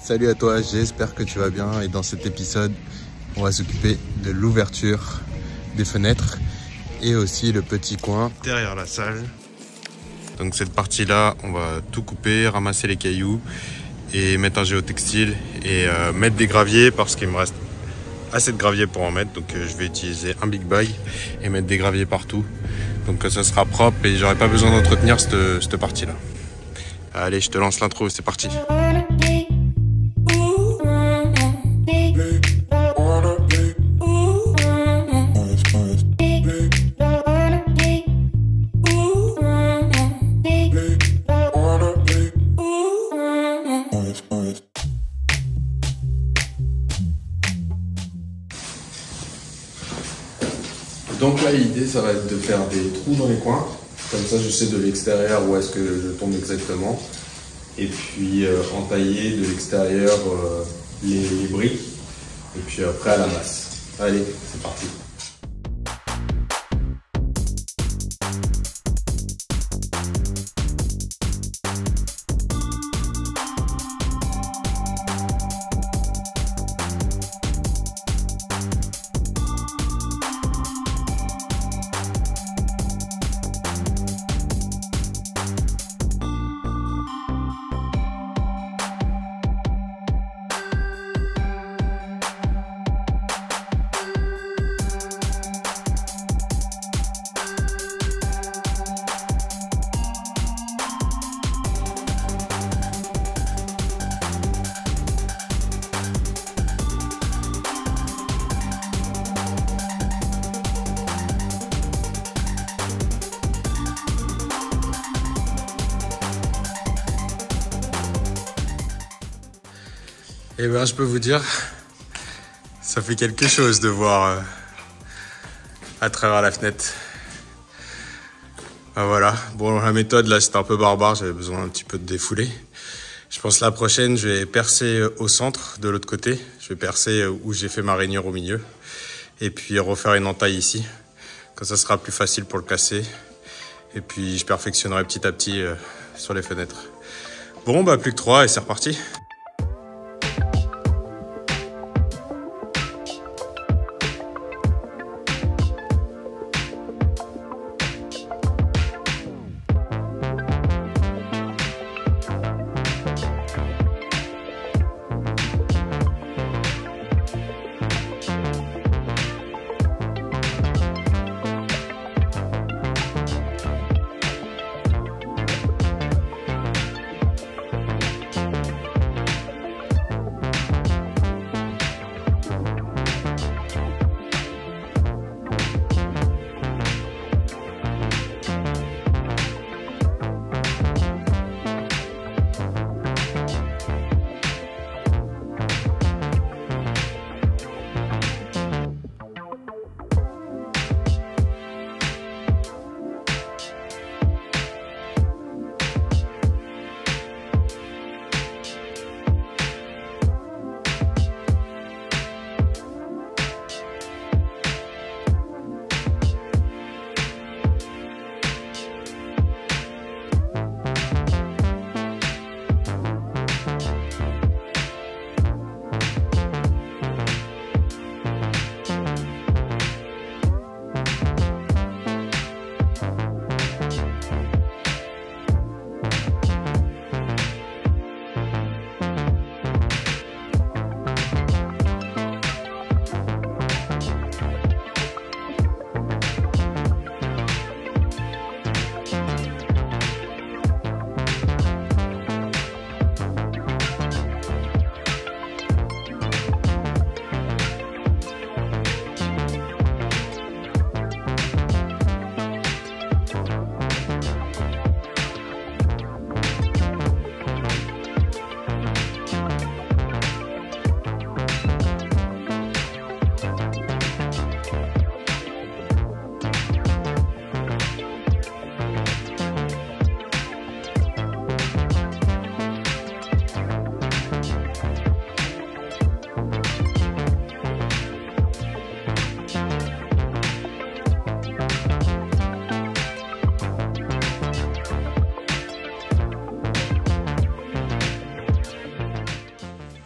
Salut à toi, j'espère que tu vas bien et dans cet épisode, on va s'occuper de l'ouverture des fenêtres et aussi le petit coin derrière la salle. Donc cette partie-là, on va tout couper, ramasser les cailloux et mettre un géotextile et mettre des graviers parce qu'il me reste assez de gravier pour en mettre. Donc je vais utiliser un big bag et mettre des graviers partout. Donc ça sera propre et j'aurai pas besoin d'entretenir cette partie-là. Allez, je te lance l'intro, c'est parti. Donc là, l'idée, ça va être de faire des trous dans les coins. Comme ça, je sais de l'extérieur où est-ce que je tombe exactement. Et puis entailler de l'extérieur les briques. Et puis après à la masse. Allez, c'est parti. Eh bien, je peux vous dire, ça fait quelque chose de voir à travers la fenêtre. Ben voilà, bon, la méthode là c'était un peu barbare, j'avais besoin un petit peu de défouler. Je pense la prochaine, je vais percer au centre, de l'autre côté. Je vais percer où j'ai fait ma rainure au milieu. Et puis refaire une entaille ici. Comme ça sera plus facile pour le casser. Et puis je perfectionnerai petit à petit sur les fenêtres. Bon, bah plus que 3 et c'est reparti.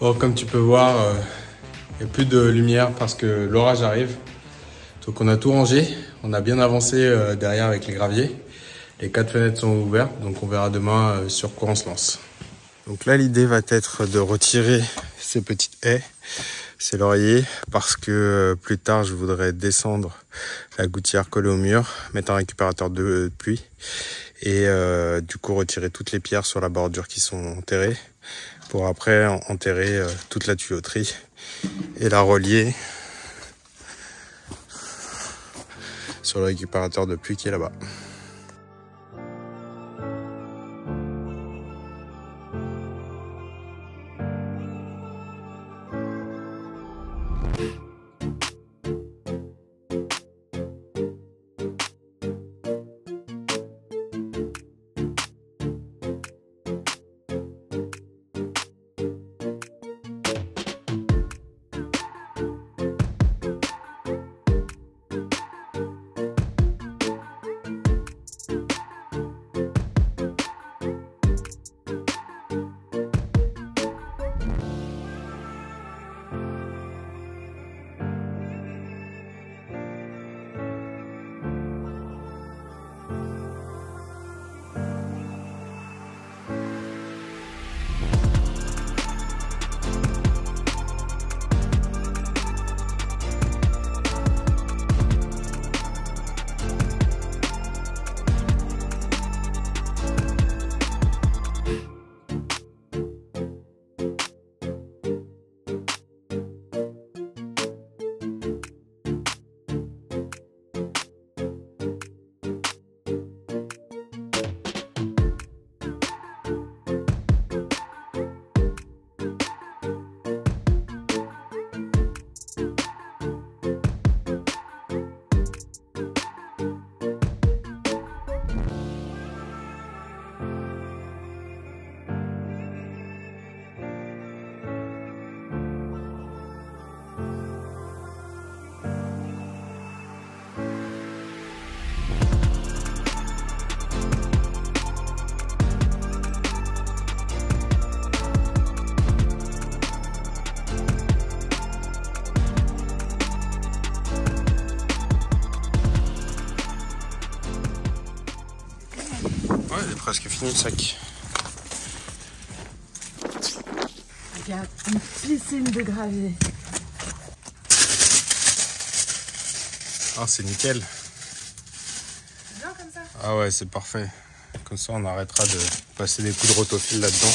Bon, comme tu peux voir, il n'y a plus de lumière parce que l'orage arrive. Donc on a tout rangé, on a bien avancé derrière avec les graviers. Les 4 fenêtres sont ouvertes, donc on verra demain sur quoi on se lance. Donc là, l'idée va être de retirer ces petites haies, ces lauriers, parce que plus tard, je voudrais descendre la gouttière collée au mur, mettre un récupérateur de pluie et du coup retirer toutes les pierres sur la bordure qui sont enterrées pour après enterrer toute la tuyauterie et la relier sur le récupérateur de pluie qui est là-bas. Ouais, il est presque fini le sac. Regarde, une piscine de gravier. Ah, c'est nickel. C'est bien comme ça? Ah ouais, c'est parfait. Comme ça, on arrêtera de passer des coups de rotofil là-dedans.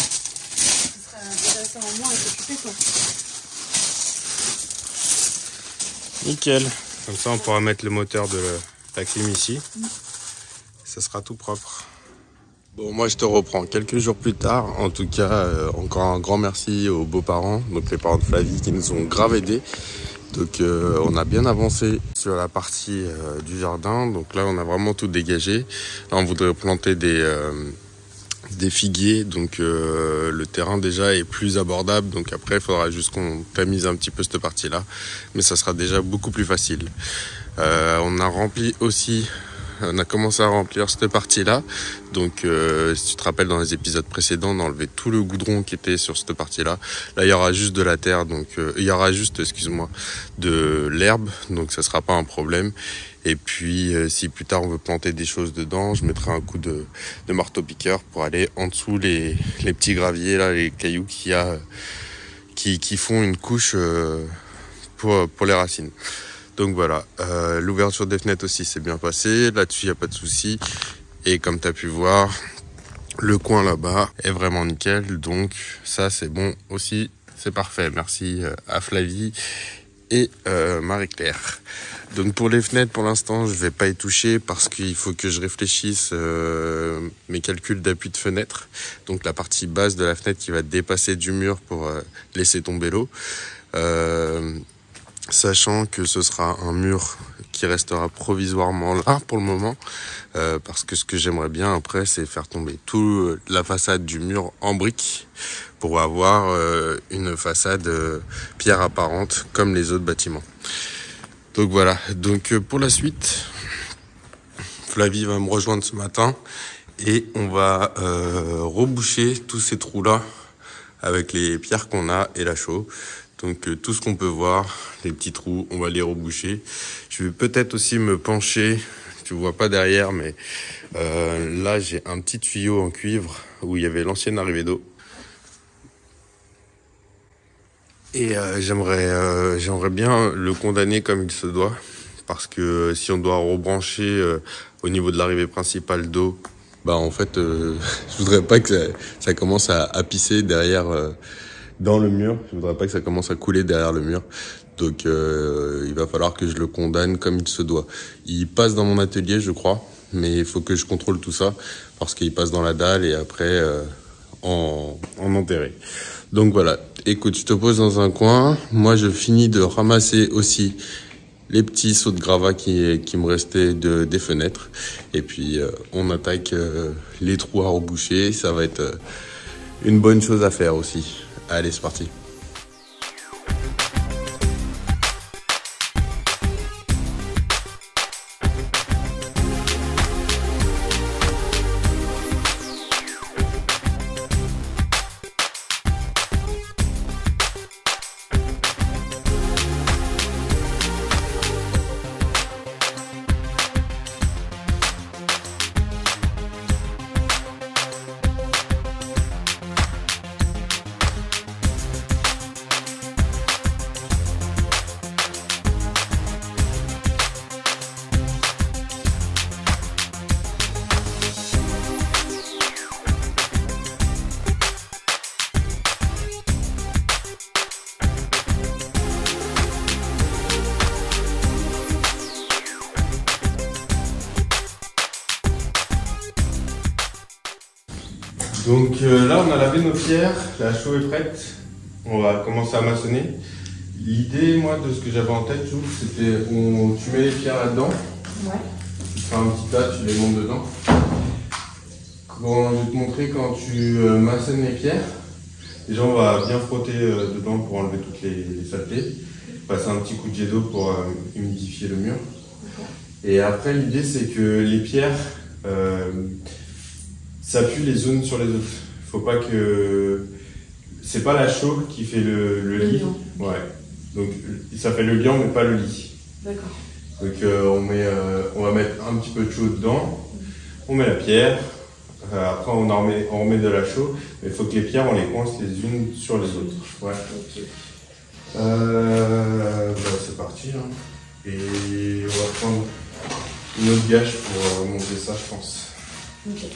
Ce serait intéressant au moins à s'occuper quoi. Nickel. Comme ça, on pourra mettre le moteur de la clim ici. Ça sera tout propre. Bon, moi, je te reprends quelques jours plus tard. En tout cas, encore un grand merci aux beaux-parents, donc les parents de Flavie, qui nous ont grave aidés. Donc, on a bien avancé sur la partie du jardin. Donc là, on a vraiment tout dégagé. Là, on voudrait planter des figuiers. Donc, le terrain déjà est plus abordable. Donc après, il faudra juste qu'on tamise un petit peu cette partie-là. Mais ça sera déjà beaucoup plus facile. On a rempli aussi... On a commencé à remplir cette partie-là. Donc, si tu te rappelles, dans les épisodes précédents, on a enlevé tout le goudron qui était sur cette partie-là. Là, il y aura juste de la terre. Donc, il y aura juste, excuse-moi, de l'herbe. Donc, ça sera pas un problème. Et puis, si plus tard on veut planter des choses dedans, je mettrai un coup de marteau-piqueur pour aller en dessous les petits graviers, là, les cailloux qu'il y a, qui font une couche pour les racines. Donc voilà, l'ouverture des fenêtres aussi s'est bien passée, là-dessus il n'y a pas de souci. Et comme tu as pu voir, le coin là-bas est vraiment nickel, donc ça c'est bon aussi, c'est parfait. Merci à Flavie et Marie-Claire. Donc pour les fenêtres, pour l'instant, je vais pas y toucher parce qu'il faut que je réfléchisse mes calculs d'appui de fenêtre. Donc la partie basse de la fenêtre qui va dépasser du mur pour laisser tomber l'eau. Sachant que ce sera un mur qui restera provisoirement là pour le moment, parce que ce que j'aimerais bien après, c'est faire tomber toute la façade du mur en briques pour avoir une façade pierre apparente comme les autres bâtiments. Donc voilà, donc pour la suite, Flavie va me rejoindre ce matin et on va reboucher tous ces trous-là avec les pierres qu'on a et la chaux. Donc tout ce qu'on peut voir, les petits trous, on va les reboucher. Je vais peut-être aussi me pencher, tu vois pas derrière, mais là j'ai un petit tuyau en cuivre où il y avait l'ancienne arrivée d'eau. Et j'aimerais bien le condamner comme il se doit, parce que si on doit rebrancher au niveau de l'arrivée principale d'eau, bah en fait, je voudrais pas que ça commence à pisser derrière dans le mur. Je voudrais pas que ça commence à couler derrière le mur. Donc il va falloir que je le condamne comme il se doit. Il passe dans mon atelier, je crois, mais il faut que je contrôle tout ça parce qu'il passe dans la dalle et après en enterré. Donc voilà, écoute, je te pose dans un coin. Moi, je finis de ramasser aussi les petits sauts de gravats qui me restaient des fenêtres. Et puis, on attaque les trous à reboucher. Ça va être une bonne chose à faire aussi. Allez, c'est parti. Donc là, on a lavé nos pierres, la chaux est prête, on va commencer à maçonner. L'idée, moi, de ce que j'avais en tête, c'était tu mets les pierres là-dedans, tu fais un petit tas, tu les montes dedans. Bon, je vais te montrer quand tu maçonnes les pierres. Déjà, on va bien frotter dedans pour enlever toutes les saletés. Passer un petit coup de jet d'eau pour humidifier le mur. Et après, l'idée, c'est que les pierres s'appuient les unes sur les autres. Faut pas que... C'est pas la chaux qui fait le lit. Ouais. Donc, ça fait le liant, mais pas le lit. D'accord. Donc, on va mettre un petit peu de chaux dedans. On met la pierre. Après, on remet de la chaux. Mais il faut que les pierres, on les coince les unes sur les autres. Ouais. Okay. C'est parti. Hein. Et on va prendre une autre gâche pour monter ça, je pense. Ok.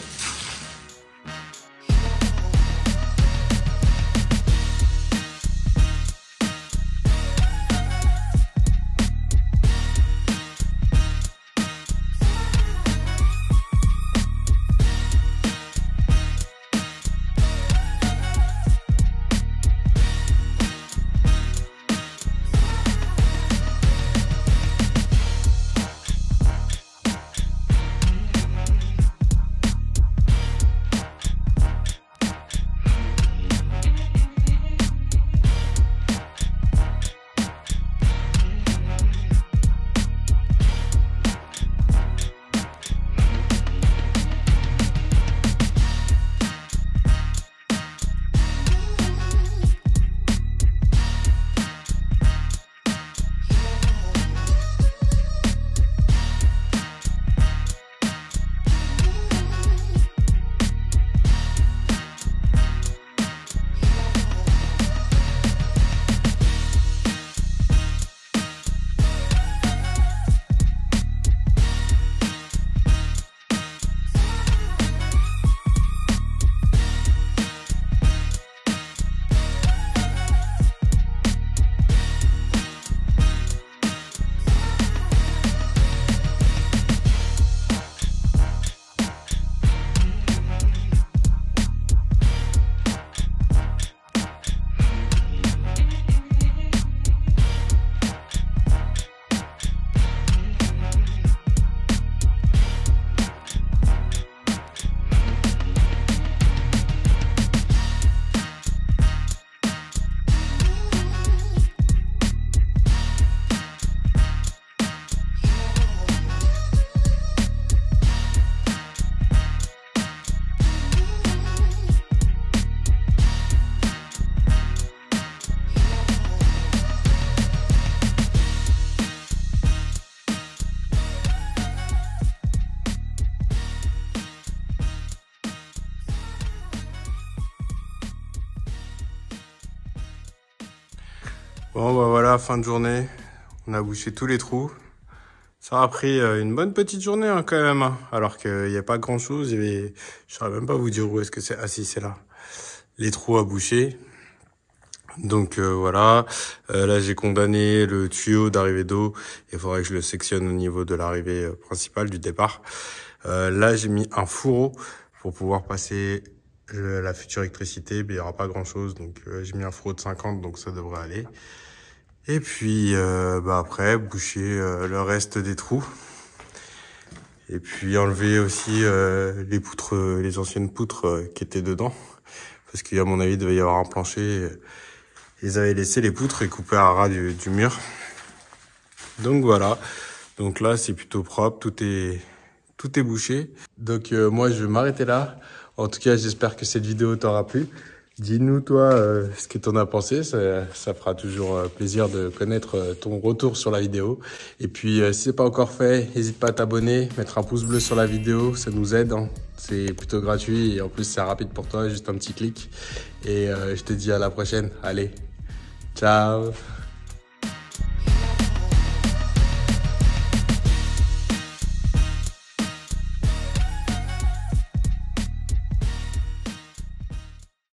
Bon bah voilà, fin de journée. On a bouché tous les trous. Ça a pris une bonne petite journée hein, quand même. Hein. Alors qu'il n'y a pas grand chose. Je saurais même pas vous dire où est-ce que c'est. Ah si, c'est là. Les trous à boucher. Donc voilà. Là j'ai condamné le tuyau d'arrivée d'eau. Il faudrait que je le sectionne au niveau de l'arrivée principale du départ. Là j'ai mis un fourreau pour pouvoir passer la future électricité. Mais il n'y aura pas grand chose. Donc j'ai mis un fourreau de 50, donc ça devrait aller. Et puis après boucher le reste des trous et puis enlever aussi les poutres, les anciennes poutres qui étaient dedans, parce qu'à mon avis il devait y avoir un plancher. Ils avaient laissé les poutres et coupé à ras du mur. Donc voilà, donc là c'est plutôt propre, tout est bouché. Donc moi je vais m'arrêter là. En tout cas j'espère que cette vidéo t'aura plu. Dis-nous toi ce que t'en as pensé, ça fera toujours plaisir de connaître ton retour sur la vidéo. Et puis si c'est pas encore fait, n'hésite pas à t'abonner, mettre un pouce bleu sur la vidéo, ça nous aide. Hein. C'est plutôt gratuit et en plus c'est rapide pour toi, juste un petit clic. Et je te dis à la prochaine, allez, ciao.